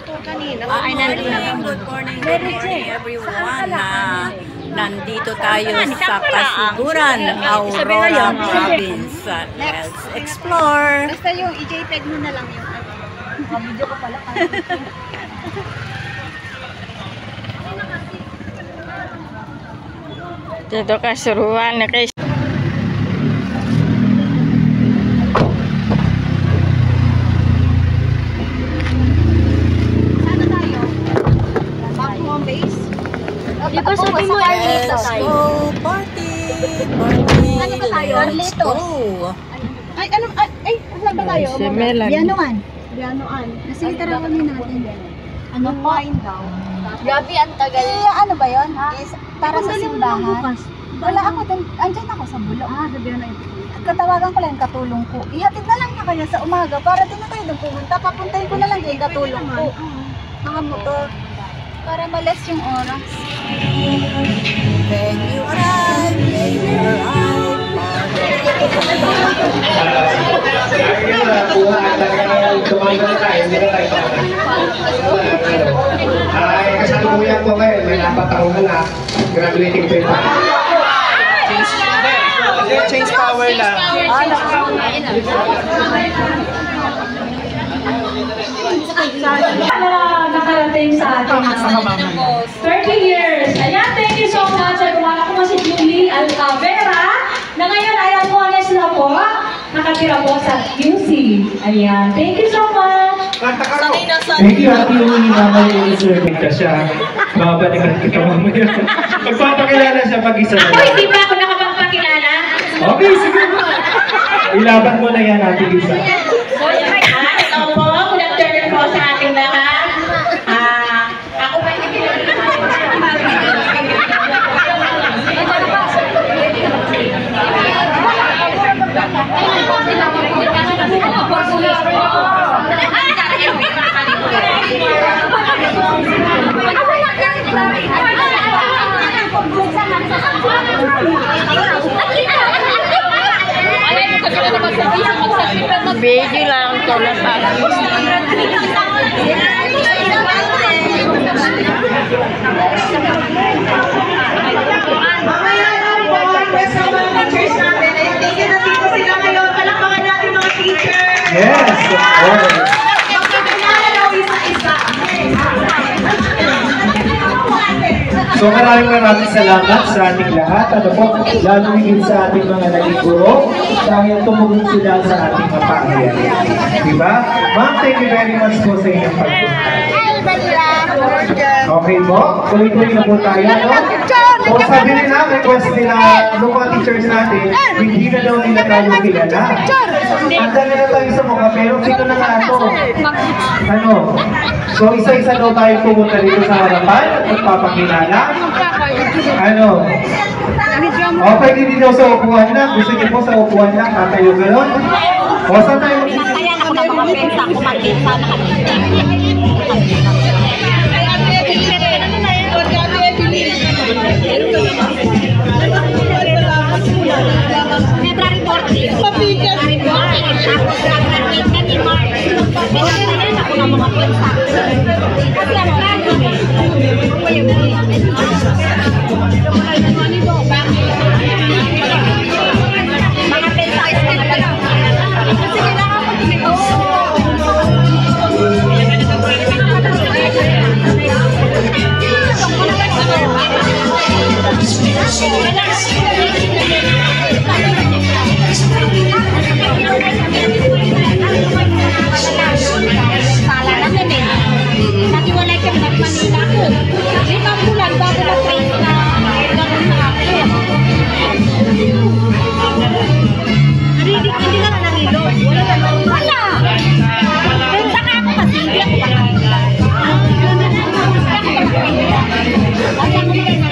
Good morning everyone. Nandito tayo sa Kasiguran, Aurora Province. Let's explore. Basta yung i-JPEG mo na lang yung video ko pala. Dito Kasuruan na kayo. Dito sabi mo Let's go party! Party! Ano ba tayo? Let's go! Ay, ano? Ay, saan ba tayo? Bianuan. Bianuan. Sige, tara kami natin. Ano po? Gabi, ang tagal. Ano ba yun? Para sa simbahan. Wala ako, andyan ako sa Bulo. Sabihan na ito. Katawagan ko lang yung katulong ko. Ihatid na lang niya kanya sa umaga para din na tayo doon pumunta. Papuntahin ko na lang yung katulong ko. Mga motor. Para malas yung oras. When you arrive, ay kasalukuyan ko ngayon, may 4 taon na graduating ko ito. Change power lang. Nakarating sa ating 30 years. Ayan, thank you so much. Ako po si Julie Alcavera na ngayon ay almones na po. Nakatira po sa QC. Ayan, thank you so much. Thank you, Ate Uni. Mamaya i-survey ka siya. Babalikan kita mamaya. Magpapakilala siya pag-isa na. Ako, hindi pa ako nakapagpakilala. Okay, sige. Ilaban mo na yan, Ate Lisa. Ito po, good afternoon po sa ating lahat. Ako ba hindi Video lang ito na Yes, of course. So maraming salamat sa ating lahat. Ano po, lalo higit sa ating mga naging guro dahil tumulong sila sa ating mapahayag. Diba? Ma'am, thank you very much po sa inyong pagpunta. Okay po, tuloy-tuloy na po tayo. No? So sabi nila, request nila nung mga teachers natin, hindi na daw nila tayo kilala. Handa nila tayo sa mukha, pero sino na nga ito? Ano? So isa-isa daw tayo pumunta dito sa harapan at magpapakilala. Ano? O pwede din daw sa upuan lang. Gusto niyo po sa upuan lang, tatayo gano'n? O saan tayo magkikita? Kaya ako na mga pinsa ko magkita. February 14. February 14. Ako graduate na ni March. Pinagtayan ako ng mga pinsa. Kasi ang graduate. Mga pinsa is mga pala. Sige lang ako dito. Sala namin eh. Natiwalay kami nag-Manila ko. 5 bulan bago na-train na gano'n na ako. Hindi na nangilo. Wala na. Wala! Pero saka ako kasi hindi ako makakita. Kasi ako hindi na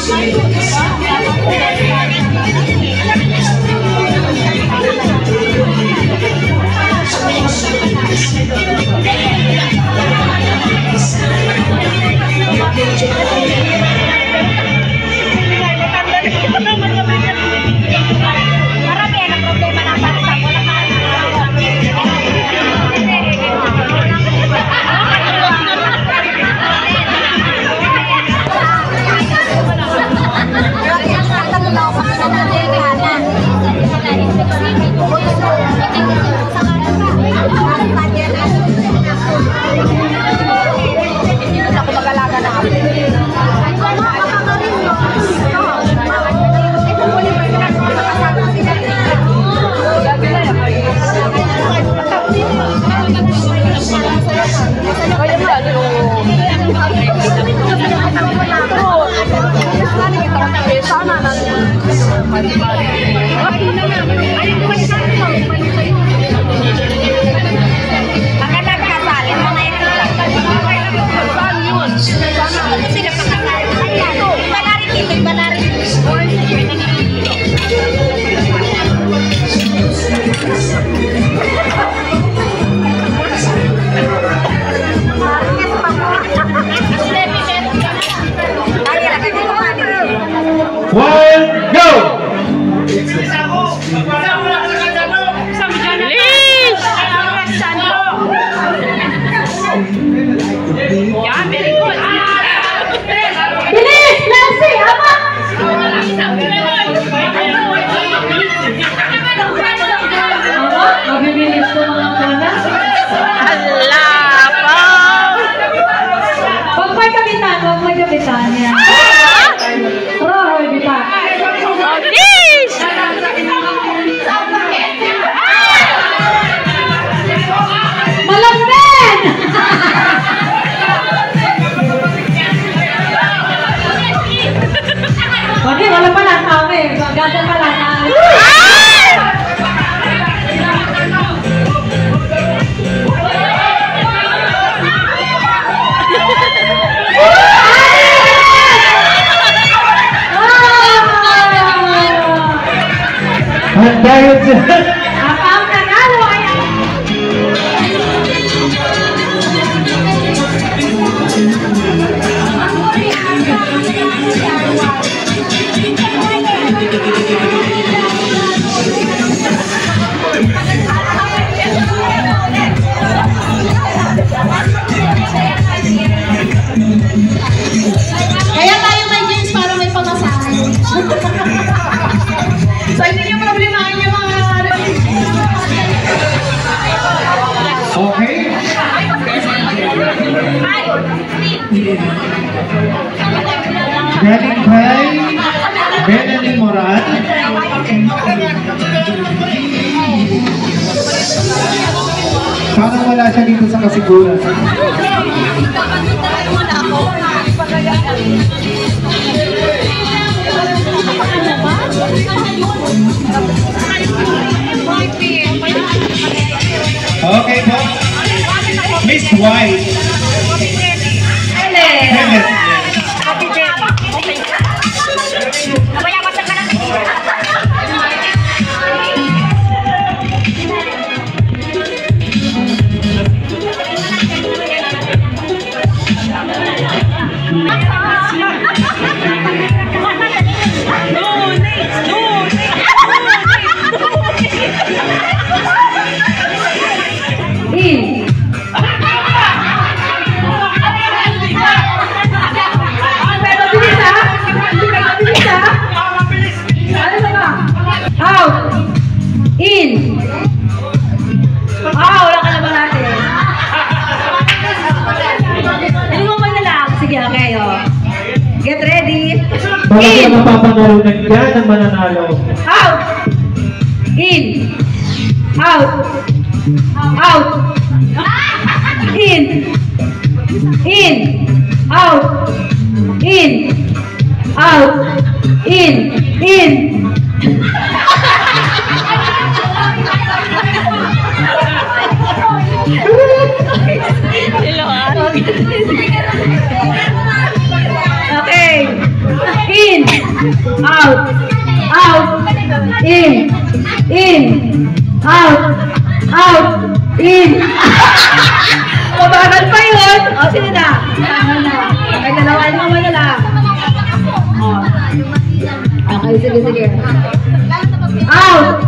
Thank you. One, go! Bilis! Nancy! Ama! Mabibilis ko mga kuna. Hala po! Huwag may kapitan yan. Rohoy, bitan. Bilis! Malambin! Okay, wala pala tao eh. Ganda pala na. At dahil dyan, Ang nanalo ay ang... Kaya tayo may games para may pamasahe. So, hindi niyo problemahin yung mga... okay? Galing kay Benelli Moran. Parang wala siya dito sa kasiguran. Okay po. Miss White. Helen. In. Mabilis ha? Mabilis ha? Ano ba? Out. In. Wala ka naman natin. Ano mo man na lang? Sige, okay, oh. Get ready. Talaga napapanalunan yan ang mananalo. Out. In. Out. Out. In. In. Out. In. Out. In. In. Okay. In. Out. Out. In. In. Out. Out. In. Mabagal pa yun. O, sige na. Ay, dalawa mo na lang. Okay, sige, sige. Out.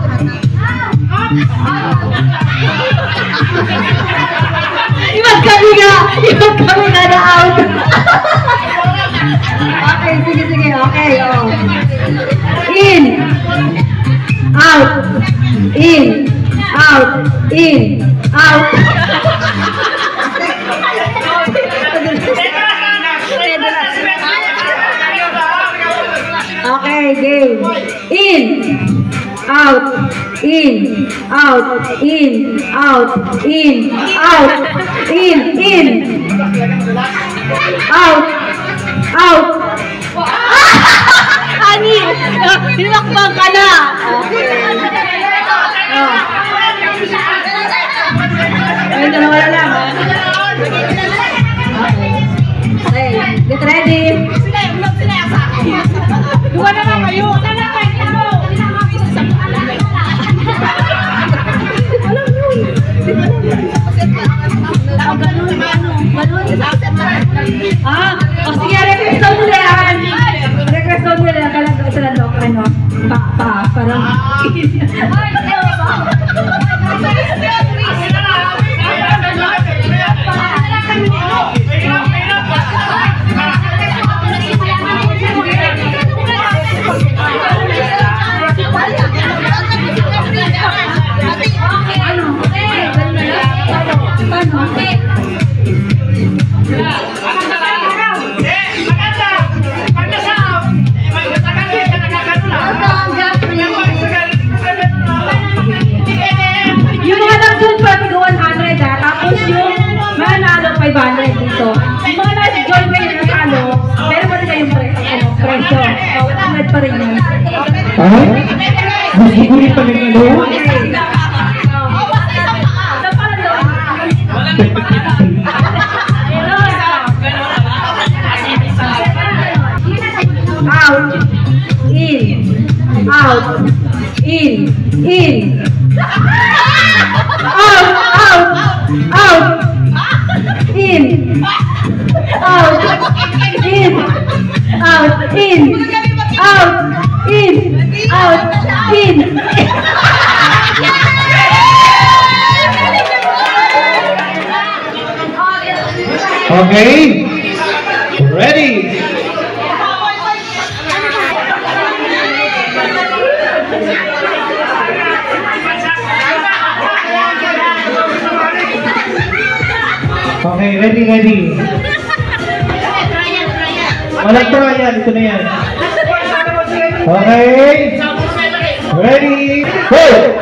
Ibag kami nga na out. Okay, sige, sige. Okay, oh. In. Out. In. Out. In. Out. Okay, game. In. Out. In. Out. In. Out. In. Out. In. In. Out. Out. Ani. Tinakbang ka na. Ayun, dalawa na lang. Okay, get ready. Duwa na lang kayo. O sige, request daw nila yan. Request daw nila, kailangan sila daw, parang yung mga nag-join pa, 100 tapos yung manalo 500 dito. Yung mga nag-join pa yung natalo, pero pa rin kayong presyo. 100 pa rin yun. Ay? Masigulit pa rin ano? Out, in, out, in, Okay. Ready. Okay, ready. Walang trial, ito na yan. Okay. Ready. Go!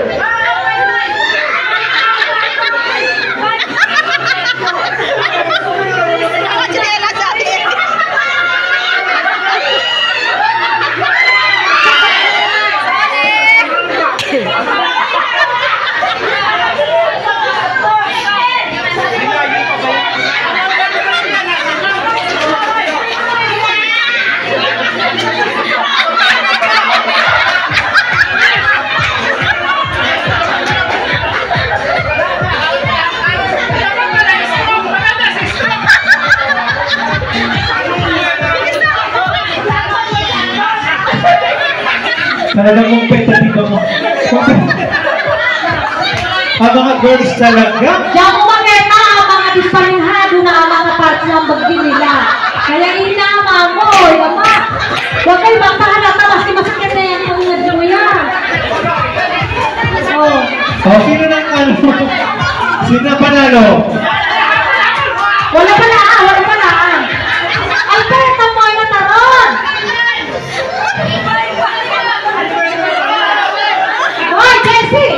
Talagang competitive ako. Mga girls talaga. Diyan mo makita ang mga disparinhado na ang mga parts ng bagdi nila. Kaya inama mo, yama. Huwag kayo magpahalata, mas masakit na yan kung nagdi mo yan. Sino nang ano? Sino na panalo? Wala pala. Alberta mo ay nataron. Hoy, Jessie!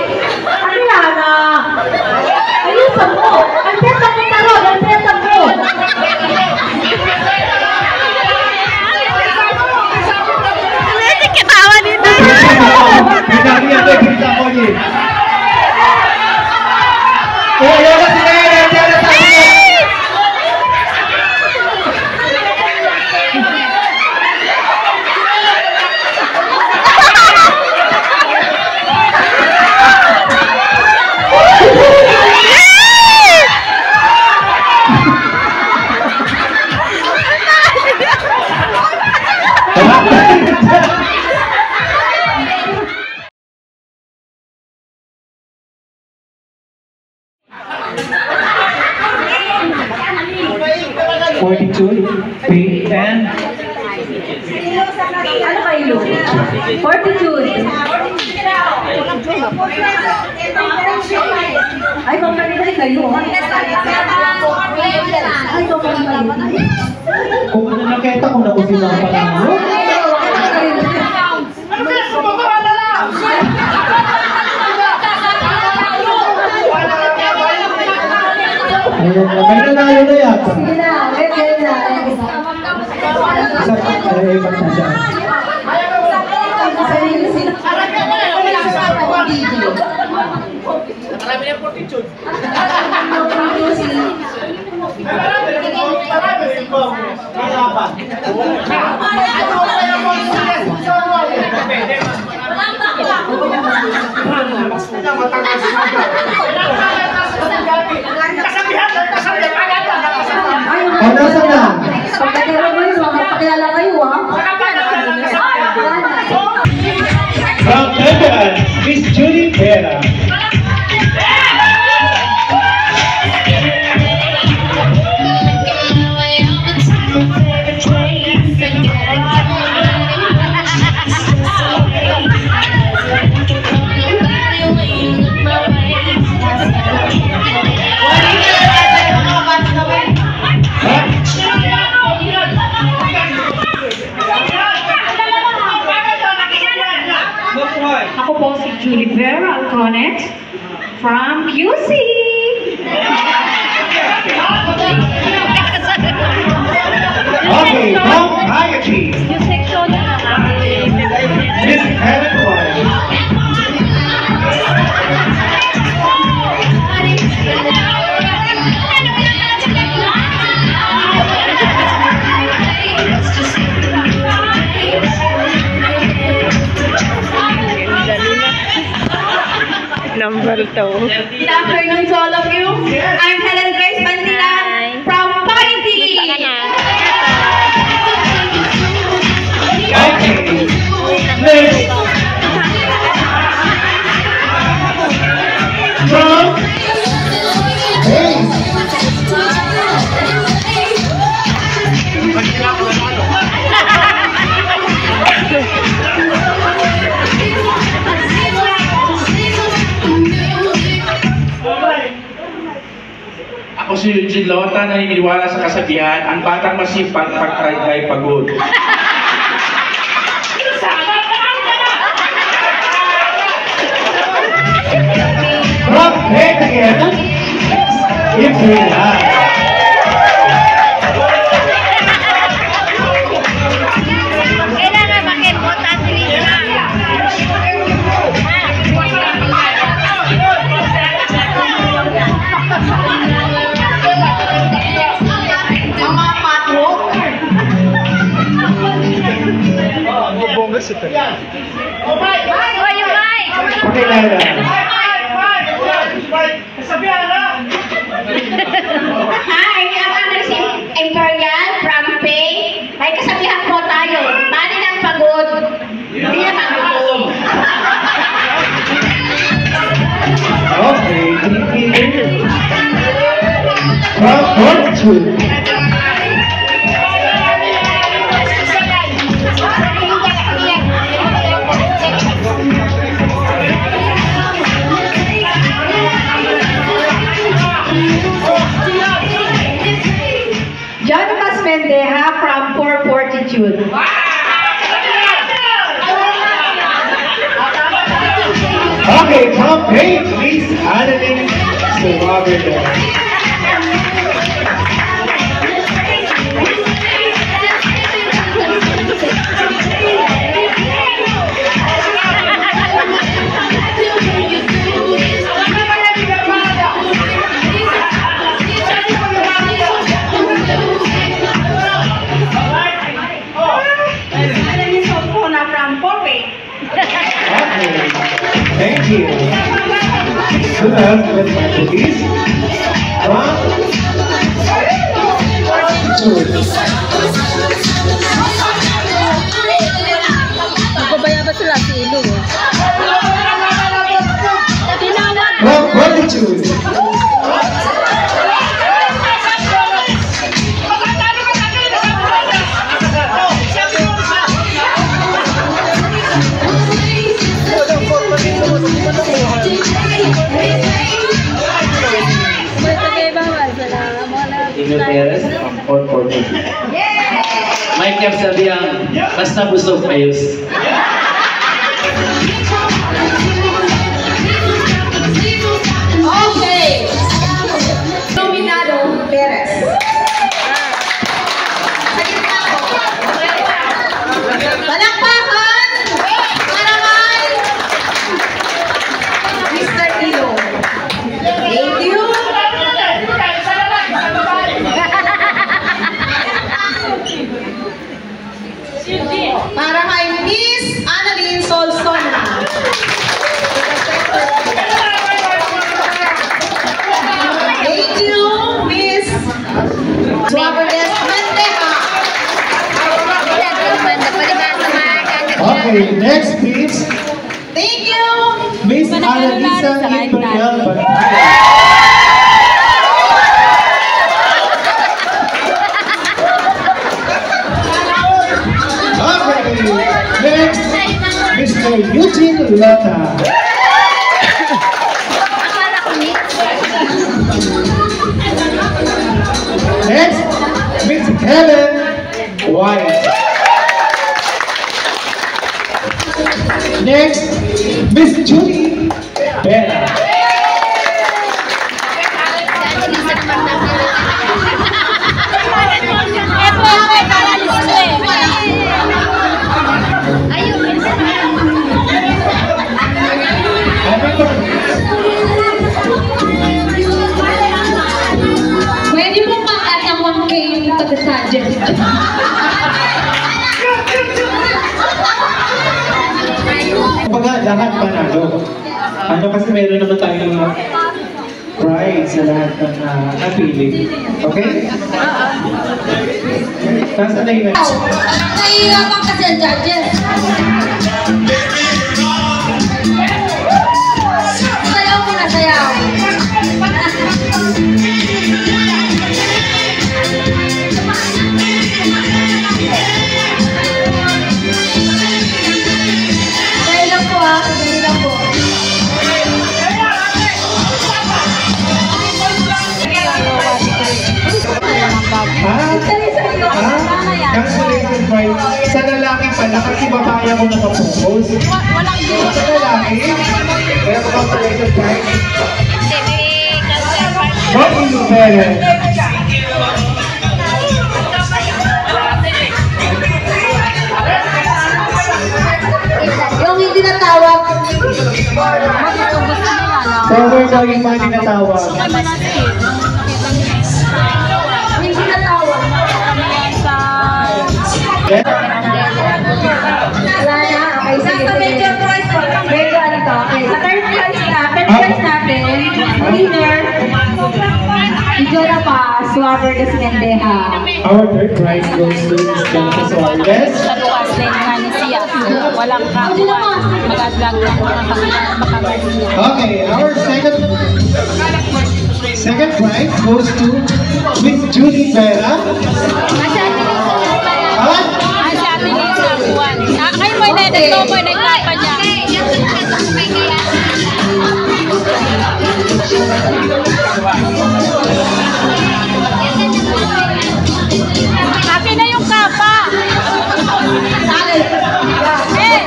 Ayusan mo! Alberta mo taron! Alberta mo! Hindi kitawa dito. Pinakita ko niya. Ayaw na sila yan! and ano kayo? Fortitude. Ay, magkakita kayo. Ay, kung ano nakita ko na usin ang panalo. Ayun na yata. sige na, okay na. Isa pa, ibang na siya. Nasaan na? Pakilala kayo, ha? From Taiwan, Miss Julie Vera. Ako po si Julie Vera Alconex from QC. Okay, from Hayati. Miss Helen Boy. Number 2. Good afternoon to all of you. I'm Helen Grace Bandilan from Pointy. Okay, next. From Ako si Eugene Lota, naniniwala sa kasabihan, ang batang masipag pag-try ay pagod. From Head again. Ibrila. Kailangan makipot at Lisa. Okay, Laila. Hi, ang ano si Imperial from Pay. May kasabihan po tayo. Mali ng pagod. Hindi na pagod. Okay, thank you. From Fortune. John Masmendeja from Poor Fortitude. Okay, from Page, Miss Annalyn Suwaberda. Thank you. Who else with my cookies? Magpabaya ba sila si Ilo? From Fortitude. Perez from Port Portuguese. May kasabihan, basta busog mayus. Okay. Nominado Perez. Palakpakan para kay Mr. Ilo. Para kay Miss Annalyn Solsona. Thank you, Miss Suaverdes Manteca. Okay, next please. Thank you, Miss Annalisa Imperial Bantay. Next, Mr. Eugene Lota. Next, Miss Helen White. Next, Miss Julie Bella. Pwede mo pa-add ang 1K yung taga-suggest. Kumbaga, lahat panalo. Ano kasi meron naman tayong prize sa lahat ng napili. Okay? Nasaan na yung next? nahihirapan kasi ang judges. Sayaw mo na, sayaw. Dahil lang po ha, dahil lang po. Cancellation prize. Sa lalaki pala, kasi babae ako nakapokus. Walang dito. Sa lalaki, kaya cancellation prize. What is your parents? Yung hindi natawag. Forward daw yung mga tinatawag. Hindi natawag. Yeah? Wala na. Okay, sige. Sa major prize po. Medyo ano to. Okay. Sa third prize natin, winner, Ijora pa, Suaver de Mendeja. Our third prize goes to Ms. Jennifer Suarez. Luwas din nga ni siya. Walang kakuan. Mag-adlag lang mga makamali niya. Okay, our second prize goes to Miss Julie Vera. What? Ay, si Ate Lisa kuan. Ay, mo na dito mo na ikapa niya. Akin na yung kapa. Eh,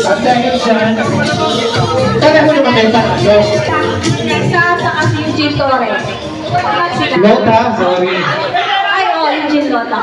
At dahil dyan, tara mo naman tayo panalo. Sa kasi yung Eugene Torres. Lota, sorry. Ay, oh, Eugene Lota.